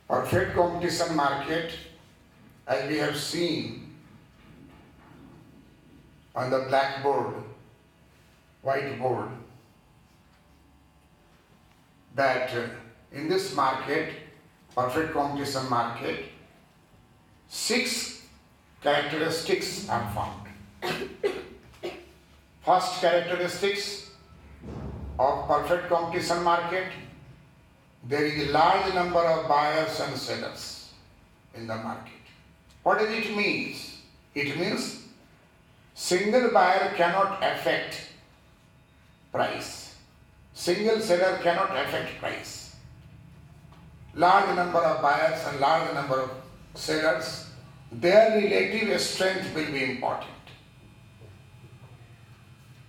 Perfect competition market, as we have seen on the blackboard, whiteboard, that in this market, perfect competition market, 6 characteristics are found. First characteristics of perfect competition market, there is a large number of buyers and sellers in the market. What does it mean? It means single buyer cannot affect price. Single seller cannot affect price. Large number of buyers and large number of sellers, their relative strength will be important.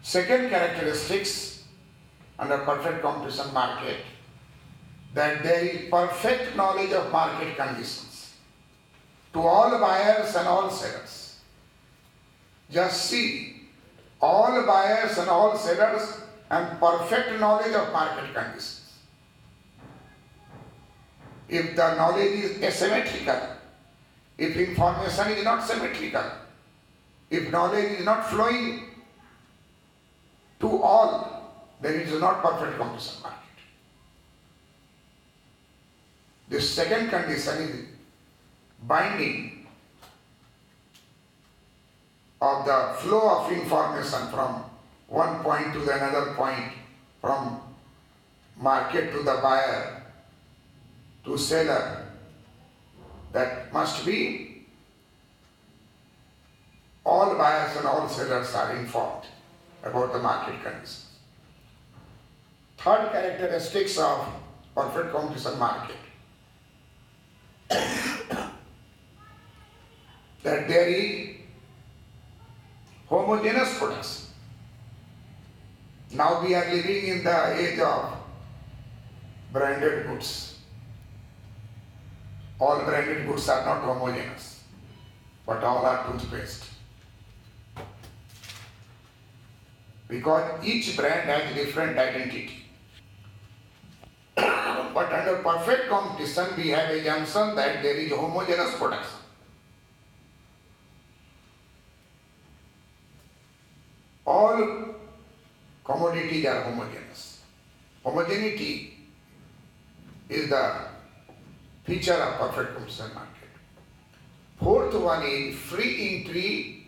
Second characteristics under perfect competition market, that there is perfect knowledge of market conditions to all buyers and all sellers. Just see, all buyers and all sellers have perfect knowledge of market conditions. If the knowledge is asymmetrical, if information is not symmetrical, if knowledge is not flowing to all, then it is not perfect competition market. The second condition is binding of the flow of information from one point to the another point, from market to the buyer to seller. That must be all buyers and all sellers are informed about the market conditions. Third characteristics of perfect competition market, that there is homogeneous production. Now we are living in the age of branded goods. All branded goods are not homogeneous, but all are toothpaste. Because each brand has different identity. But under perfect competition, we have assumption that there is homogeneous production. All commodities are homogeneous. Homogeneity is the feature of perfect competition market. Fourth one is free entry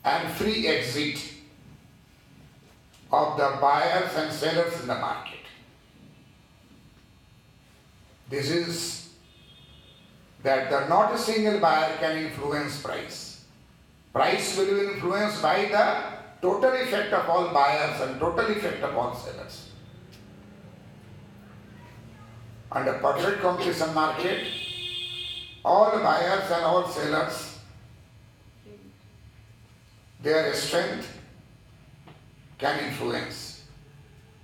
and free exit of the buyers and sellers in the market. This is that not a single buyer can influence price. Price will be influenced by the total effect of all buyers and total effect of all sellers. Under perfect competition market, all buyers and all sellers, their strength can influence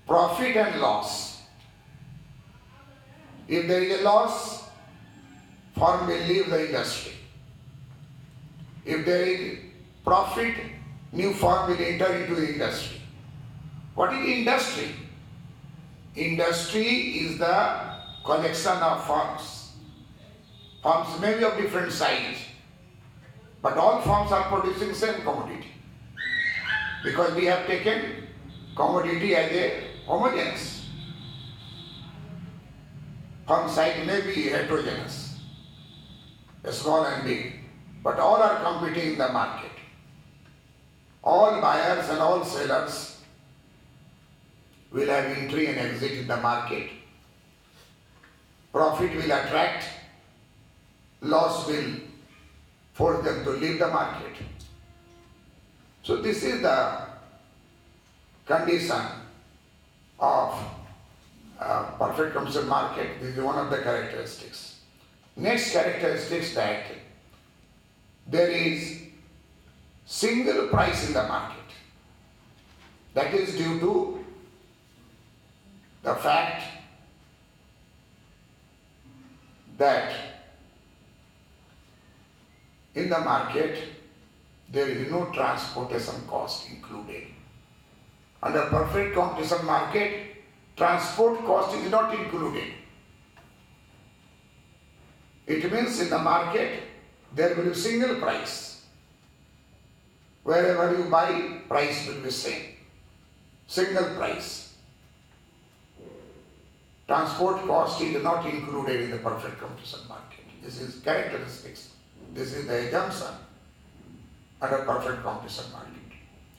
profit and loss. If there is a loss, firm will leave the industry. If there is profit, new firm will enter into the industry. What is industry? Industry is the collection of firms. Firms may be of different size, but all firms are producing same commodity. Because we have taken commodity as a homogeneous. Firm size may be heterogeneous, small and big, but all are competing in the market. All buyers and all sellers will have entry and exit in the market. Profit will attract, loss will force them to leave the market. So this is the condition of perfect competition market. This is one of the characteristics. Next characteristics, that there is single price in the market. That is due to the fact that in the market there is no transportation cost included. Under perfect competition market, transport cost is not included. It means in the market, there will be single price. Wherever you buy, price will be same. Single price. Transport cost is not included in the perfect competition market. This is characteristics. This is the assumption under perfect competition market.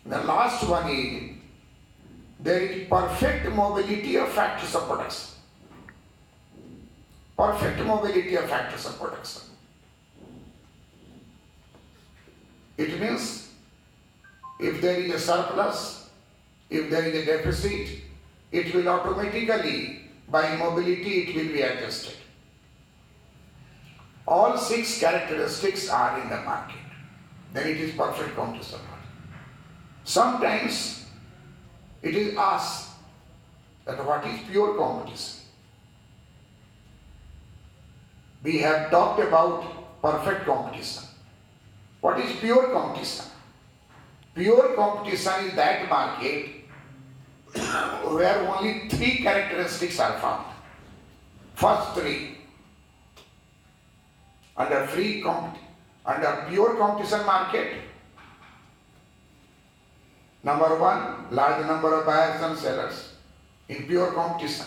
The last one is, there is perfect mobility of factors of production. Perfect mobility of factors of production. It means if there is a surplus, if there is a deficit, it will automatically, by mobility, it will be adjusted. All 6 characteristics are in the market. Then it is perfect competition market. Sometimes it is asked that what is pure competition? We have talked about perfect competition. What is pure competition? Pure competition is that market where only 3 characteristics are found. First 3. Under pure competition market, number 1, large number of buyers and sellers in pure competition.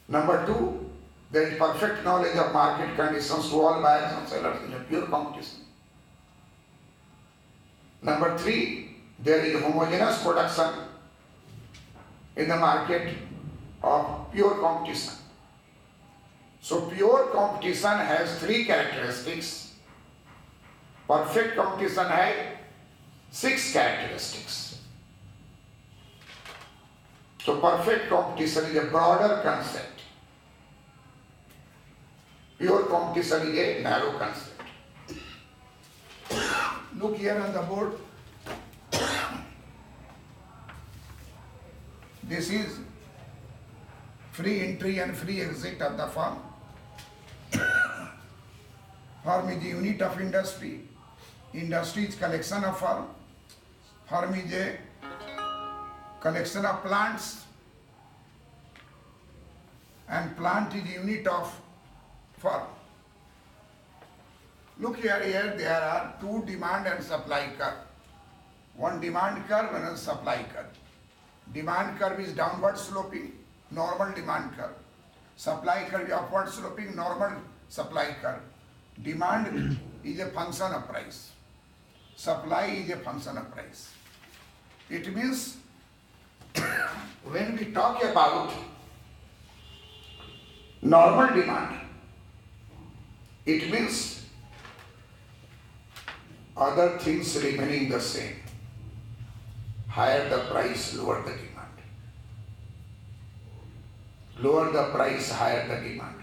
Number 2, there is perfect knowledge of market conditions to all buyers and sellers in a pure competition. Number 3, there is homogeneous production in the market of pure competition. So pure competition has 3 characteristics. Perfect competition has 6 characteristics. So perfect competition is a broader concept. Pure competition is a narrow concept. Look here on the board. This is free entry and free exit of the firm. Firm is a unit of industry. Industry is collection of firm. Firm is a collection of plants. And plant is a unit of firm. Look here, there are 2 demand and supply curve. One demand curve and a supply curve. Demand curve is downward sloping, normal demand curve. Supply curve is upward sloping, normal supply curve. Demand is a function of price. Supply is a function of price. It means when we talk about normal demand, it means other things remaining the same. Higher the price, lower the demand. Lower the price, higher the demand.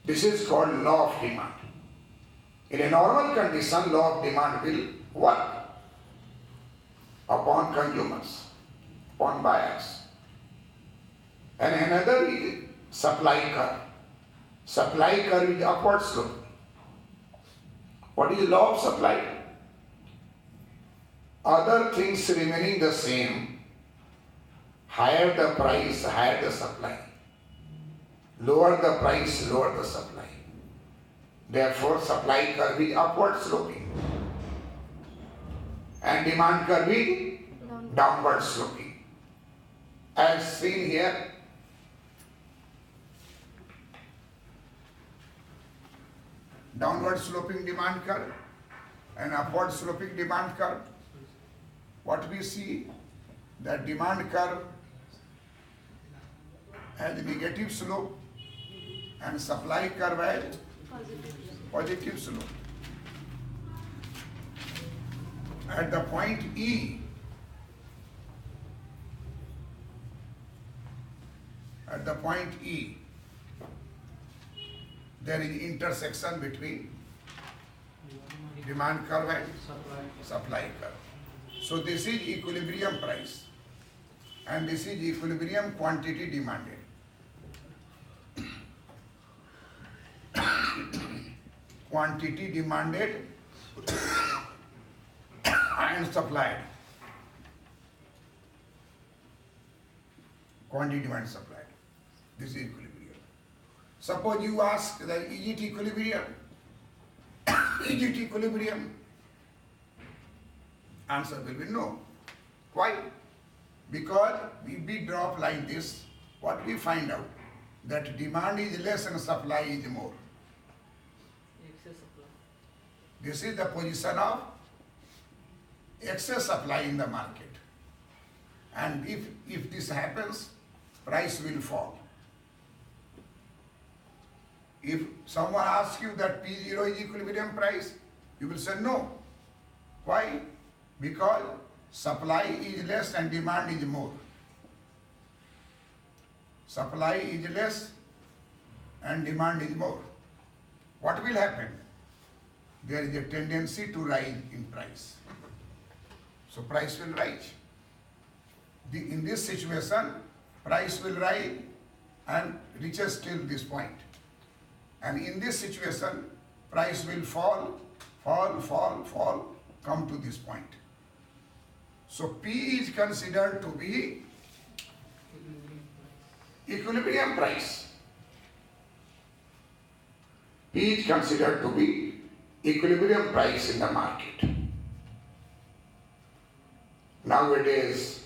This is called law of demand. In a normal condition, law of demand will work upon consumers, upon buyers. And another is supply curve. Supply curve is upward slope. What is the law of supply? Other things remaining the same, higher the price, higher the supply. Lower the price, lower the supply. Therefore, supply curve is upward sloping. And demand curve is downward sloping. As seen here, downward sloping demand curve and upward sloping demand curve. What we see, that demand curve has a negative slope and supply curve has positive slope. At the point E, there is intersection between demand curve and supply curve. So this is equilibrium price and this is equilibrium quantity demanded. Quantity demanded and supplied. Quantity demand supplied. This is equilibrium. Suppose you ask that is it equilibrium? Is it equilibrium? Answer will be no. Why? Because if we drop like this, what we find out? That demand is less and supply is more. Excess supply. This is the position of excess supply in the market. And if this happens, price will fall. If someone asks you that P0 is equilibrium price, you will say no. Why? Because supply is less and demand is more. Supply is less and demand is more. What will happen? There is a tendency to rise in price. So price will rise. In this situation, price will rise and reaches till this point. And in this situation, price will fall, come to this point. So P is considered to be equilibrium price. P is considered to be equilibrium price in the market. Nowadays,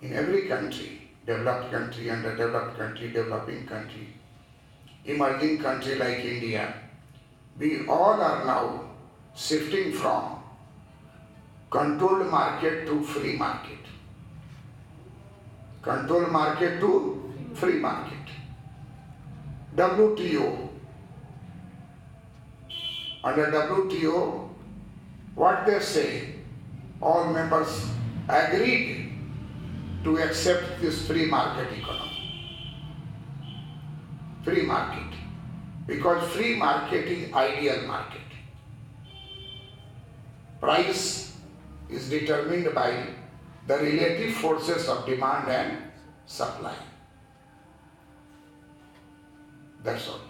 in every country, developed country, underdeveloped country, developing country, emerging country like India, we all are now shifting from controlled market to free market. Controlled market to free market. WTO. Under WTO, what they say, all members agreed to accept this free market economy. Free market. Because free market is ideal market. Price is determined by the relative forces of demand and supply. That's all.